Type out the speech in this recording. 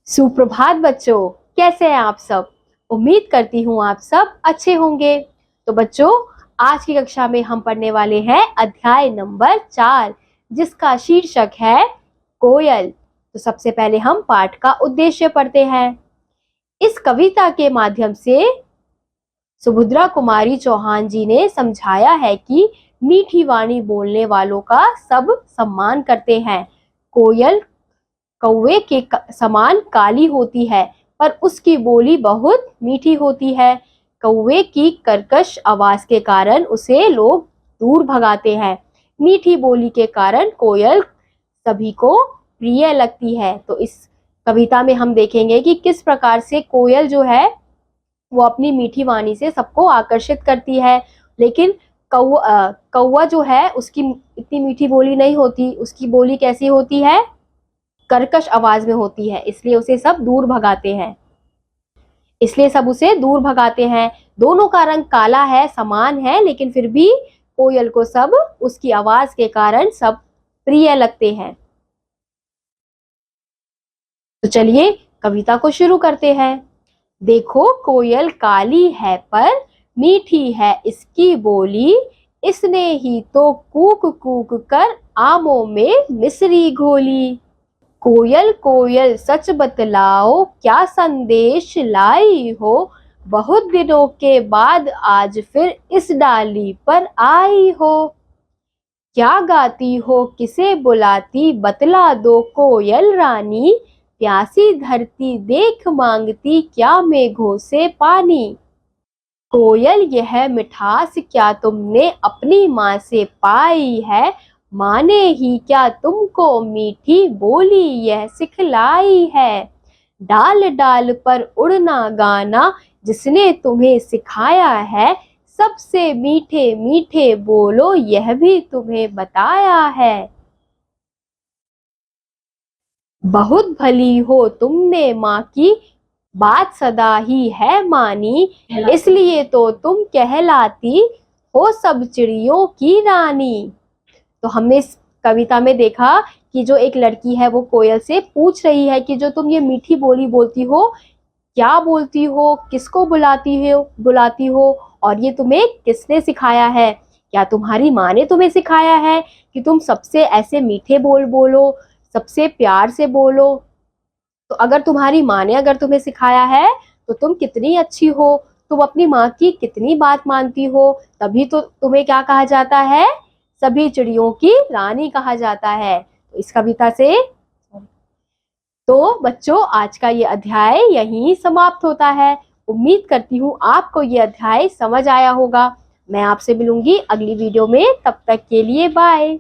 सुप्रभात बच्चों, कैसे हैं आप सब। उम्मीद करती हूँ आप सब अच्छे होंगे। तो बच्चों, आज की कक्षा में हम पढ़ने वाले हैं अध्याय नंबर 4, जिसका शीर्षक है कोयल। तो सबसे पहले हम पाठ का उद्देश्य पढ़ते हैं। इस कविता के माध्यम से सुभद्रा कुमारी चौहान जी ने समझाया है कि मीठी वाणी बोलने वालों का सब सम्मान करते हैं। कोयल कौवे के समान काली होती है, पर उसकी बोली बहुत मीठी होती है। कौवे की कर्कश आवाज के कारण उसे लोग दूर भगाते हैं। मीठी बोली के कारण कोयल सभी को प्रिय लगती है। तो इस कविता में हम देखेंगे कि किस प्रकार से कोयल जो है वो अपनी मीठी वाणी से सबको आकर्षित करती है। लेकिन कौवा जो है उसकी इतनी मीठी बोली नहीं होती, उसकी बोली कैसी होती है, कर्कश आवाज में होती है, इसलिए उसे सब दूर भगाते हैं। दोनों का रंग काला है, समान है, लेकिन फिर भी कोयल को सब उसकी आवाज के कारण सब प्रिय लगते हैं। तो चलिए कविता को शुरू करते हैं। देखो कोयल काली है पर मीठी है इसकी बोली, इसने ही तो कूक कूक कर आमों में मिश्री घोली। कोयल कोयल सच बतलाओ क्या संदेश लाई हो, बहुत दिनों के बाद आज फिर इस डाली पर आई हो। क्या गाती हो किसे बुलाती बतला दो कोयल रानी, प्यासी धरती देख मांगती क्या मेघों से पानी। कोयल यह मिठास क्या तुमने अपनी माँ से पाई है, माँ ने ही क्या तुमको मीठी बोली यह सिखलाई है। डाल डाल पर उड़ना गाना जिसने तुम्हें सिखाया है, सबसे मीठे मीठे बोलो यह भी तुम्हें बताया है। बहुत भली हो तुमने माँ की बात सदा ही है मानी, इसलिए तो तुम कहलाती हो सब चिड़ियों की रानी। तो हमने इस कविता में देखा कि जो एक लड़की है वो कोयल से पूछ रही है कि जो तुम ये मीठी बोली बोलती हो, क्या बोलती हो, किसको बुलाती हो और ये तुम्हें किसने सिखाया है। क्या तुम्हारी माँ ने तुम्हें सिखाया है कि तुम सबसे ऐसे मीठे बोल बोलो, सबसे प्यार से बोलो। तो अगर तुम्हारी माँ ने अगर तुम्हें सिखाया है तो तुम कितनी अच्छी हो, तुम अपनी माँ की कितनी बात मानती हो, तभी तो तुम्हें क्या कहा जाता है, सभी चिड़ियों की रानी कहा जाता है। तो इस कविता से तो बच्चों आज का ये अध्याय यहीं समाप्त होता है। उम्मीद करती हूँ आपको ये अध्याय समझ आया होगा। मैं आपसे मिलूंगी अगली वीडियो में, तब तक के लिए बाय।